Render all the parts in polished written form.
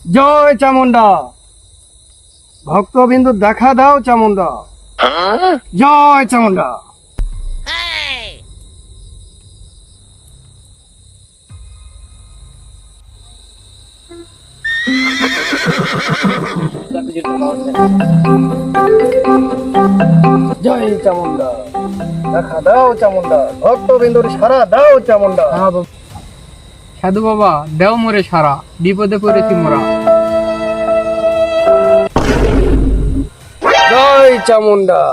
জয় চামুন্ডা, ভক্তবিন্দু দেখা দাও চামুন্ডা। জয় চামুন্ডা। জয় চামুন্ডা, দেখা দাও চামুন্ডা, ভক্তবিন্দুর সারা দাও চামুন্ডা। সাধু বাবা, দেও মোরে সারা, বিপদে পড়েছি মোরা। জয় চামুন্ডা,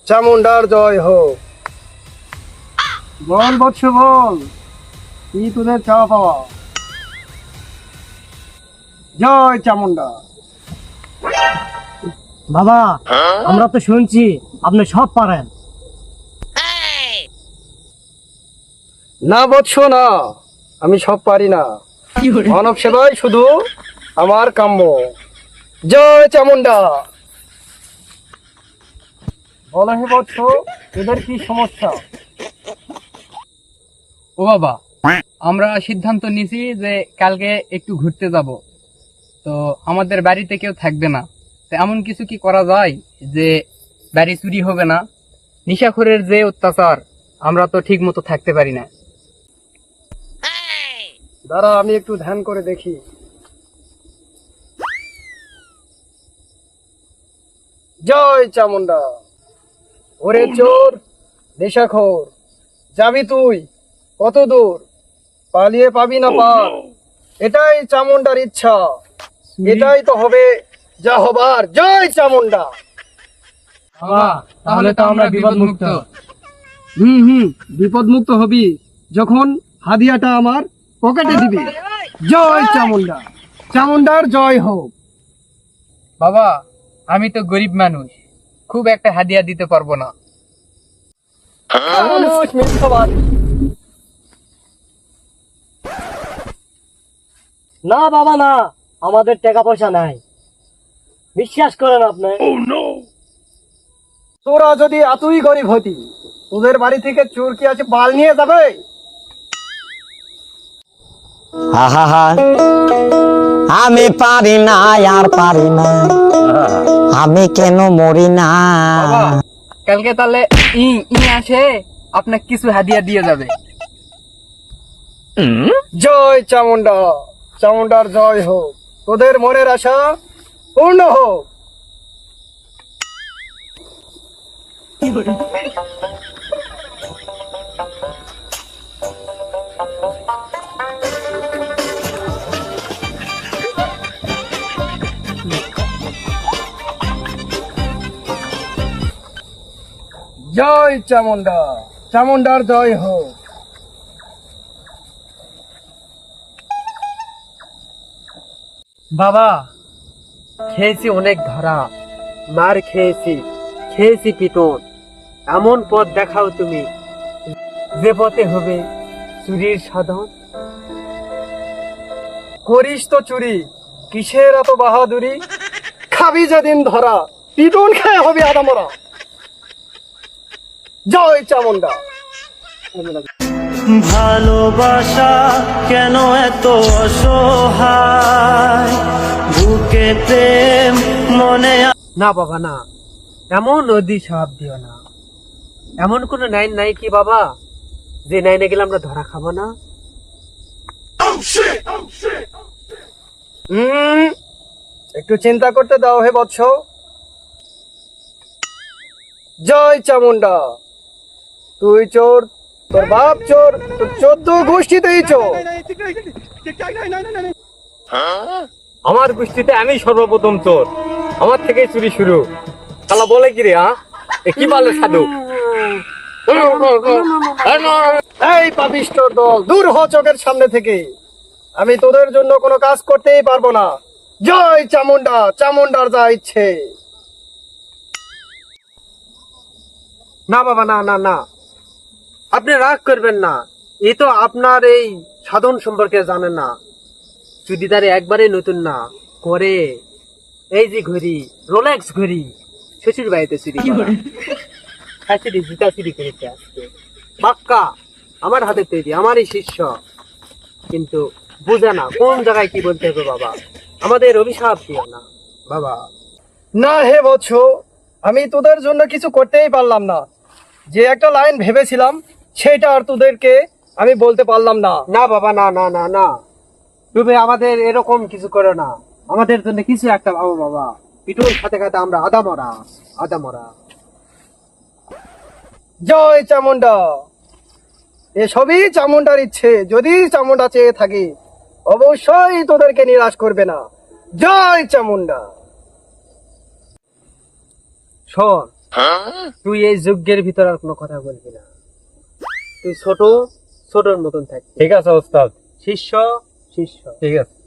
চামুন্ডার জয় হোক। বল বৎস বল, কি তোদের চাওয়া পাওয়া? জয় চামুন্ডা। বাবা, আমরা তো শুনছি আপনি সব পারেন। না বৎস না, আমি সব পারি না। মানব সেবাই শুধু আমার কাম্য। জয় চামুন্ডা। বলো হে বৎস, এদের কি সমস্যা? ও বাবা, আমরা সিদ্ধান্ত নিয়েছি যে কালকে একটু ঘুরতে যাব। তো আমাদের বাড়িতে কেউ থাকবে না, তো এমন কিছু কি করা যায় যে বাড়ি চুরি হবে না? নিশাখোরের যে অত্যাচার, আমরা তো ঠিক মতো থাকতে পারি না। দাঁড়া, আমি একটু ধ্যান করে দেখি। জয় চামুন্ডা। ওরে চোর, নেশাখোর, যাবি তুই কত দূর? পালিয়ে পাবি না পার। এটাই চামুন্ডার ইচ্ছা, এটাই তো হবে যা হবার। জয় চামুন্ডা। বাবা, তাহলে তো আমরা বিপদ মুক্ত। বিপদ মুক্ত হবি যখন হাদিয়াটা আমার পকেটে দিবি। জয় চামুন্ডা, চামুন্ডার জয় হোক। বাবা, আমি তো গরিব মানুষ, খুব একটা হাদিয়া দিতে পারবো না। মানুষ মিথ্যাবাদী। না বাবা না, আমাদের টাকা পয়সা নাই, বিশ্বাস করেন আপনি। তোরা যদি এতই গরিব হতি, তোদের বাড়ি থেকে চোর কি আছে বাল নিয়ে যাবে? আহা, আমি পারি না, আর পারি না, আমি কেন মরি না। বাবা, কালকে তাহলে ই ই আসে আপনাকে কিছু হাদিয়া দিয়ে যাবে। জয় চামুন্ডা, চামুন্ডার জয় হোক। তোদের মনের আশা পূর্ণ হোক। জয় চামুন্ডা, চামুন্ডার জয় হোক। বাবা, খেয়েছি অনেক ধরা, মার খেয়েছি, খেয়েছি পিটন। এমন পথ দেখাও তুমি, যে পথে হবে চুরির সাধন। করিস তো চুরি, কিসের এত বাহাদুরি? খাবি যেদিন ধরা, পিটন খেয়ে হবে আদামরা। জয় চামুন্ডা। ভালোবাসা কেন এত অসহায়, বুকে প্রেম মনে। না বাবা না, এমন নদী সাপ দিও না। এমন কোন নাইন নাই কি বাবা, যে নাইনে গেলে আমরা ধরা খাবো না? একটু চিন্তা করতে দাও হে বৎস। জয় চামুন্ডা। তুই চোর, তোর বাপ চোর, তোর 14 গোষ্ঠীতেই চোর। আমার গোষ্ঠীতে আমি সর্বপ্রথম চোর, আমার থেকেই চুরি শুরু। তাহলে বলে কি রে, কি বলে সাধু? এই পাপিষ্ঠর দল, দূর হ চোখের সামনে থেকে। আমি তোদের জন্য কোনো কাজ করতেই পারবো না। জয় চামুন্ডা, চামুন্ডার যা ইচ্ছে। না বাবা না না না, আপনি রাগ করবেন না। এ তো আপনার এই সাধন সম্পর্কে জানেন না। চুড়িদারে একবারে নতুন না করে, এই যে ঘড়ি, রোলেক্স ঘড়ি, শ্বশুর বাড়িতে চুরি করা। শাশুড়ি জুতা চুরি করেছে আজকে, পাক্কা আমার হাতে তৈরি, আমারই শিষ্য। কিন্তু বুঝে না কোন জায়গায় কি বলতে হবে বাবা। আমাদের অভিশাপ দিও না বাবা। না হে বৎস, আমি তোদের জন্য কিছু করতেই পারলাম না। যে একটা লাইন ভেবেছিলাম সেটা আর তোদেরকে আমি বলতে পারলাম না। না বাবা, না না না না, তুমি আমাদের এরকম কিছু করো না। আমাদের জন্য কিছু একটা ভাবো বাবা। পিটুল খাতে খাতে আমরা আদামরা আদামরা। জয় চামুন্ডা। এসবই চামুন্ডার ইচ্ছে। যদি চামুন্ডা চেয়ে থাকে অবশ্যই তোদেরকে নিরাশ করবে না। জয় চামুন্ডা। শোন, তুই এই যজ্ঞের ভিতর আর কোনো কথা বলবি না। তুই ছোটর মতন থাকবি। ঠিক আছে ওস্তাদ। শিষ্য শিষ্য। ঠিক আছে।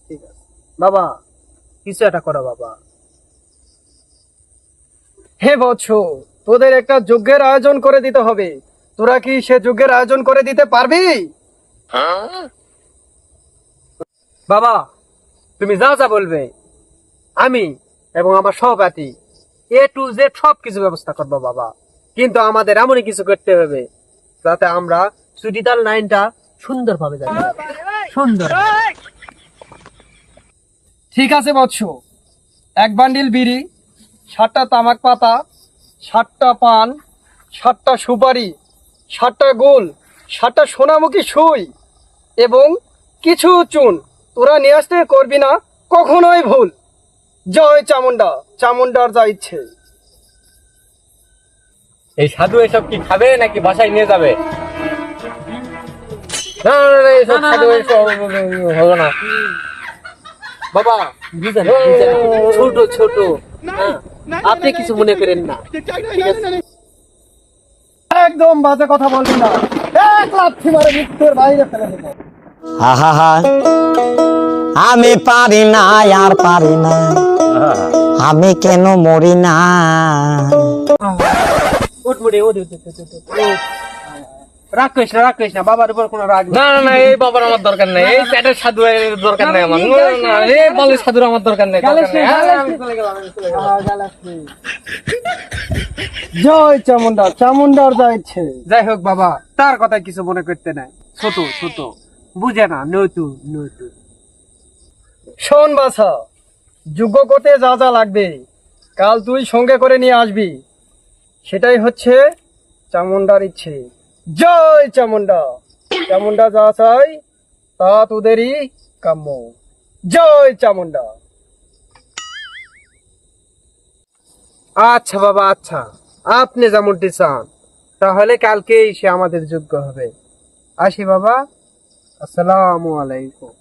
ঠিক আছে বাবা, কিছু একটা করো বাবা। হে বৎস, তোদের একটা যজ্ঞের আয়োজন করে দিতে হবে। তোরা কি সে যজ্ঞের আয়োজন করে দিতে পারবি? বাবা, তুমি যা যা বলবে আমি এবং আমার সহপাঠী A to Z সব কিছু ব্যবস্থা করবো বাবা। কিন্তু আমাদের এমনই কিছু করতে হবে যাতে আমরা চুড়িদার লাইনটা সুন্দরভাবে যাই, সুন্দর। ঠিক আছে বৎস, 1 বান্ডিল বিড়ি, 7টা তামাক পাতা, 7টা পান, 7টা সুপারি, 7টা গোল, 7টা সোনামুখী সুই এবং কিছু চুন তোরা নিয়ে আসতে করবি না কখনোই ভুল। জয় চামুন্ডা। চামুন্ডার যা ইচ্ছে। এই সাধু এসব কি খাবে নাকি বাসায় নিয়ে যাবে? না না না, এসব সাধু এসব হবে না বাবা বুঝেন বুঝেন, ছোট ছোট, হ্যাঁ, আপনি কিছু মনে করেন না। ঠিক আছে? একদম বাজে কথা বলবি না। 1 লাথি মারে মৃত্যুর বাইরে ফেলে দেবো। আহা আমি পারি না আর পারি না, আমি কেন মরি না। উঠ মুড়ে, উঠ উঠ উঠ, উঠ, উঠ, উঠ। রাগ করিস না, রাগ করিস না, বাবার উপর কোনো রাগ নেই। না না না, এই বাবার আমার দরকার নেই, এই প্যাটের সাধু দরকার নেই আমার। না, না, এই বালের সাধুর আমার দরকার নেই, দরকার নেই। আমি চলে গেলাম, আমি চলে গেলাম। জয় চামুন্ডা। চামুন্ডার যা ইচ্ছে। যাই হোক বাবা, তার কথা কিছু মনে করতে নাই। ছোট ছোট, বুঝে না, নতুন নতুন। শোন বাছা, যোগ্য করতে যা যা লাগবে কাল তুই সঙ্গে করে নিয়ে আসবি। সেটাই হচ্ছে চামুন্ডার ইচ্ছে। জয় চামুন্ডা। চামুন্ডা যা চাই তা তোদেরই কাম্য। জয় চামুন্ডা। আচ্ছা বাবা, আচ্ছা, আপনি যেমনটি চান তাহলে কালকেই সে আমাদের যোগ্য হবে। আসি বাবা, আসসালামু আলাইকুম।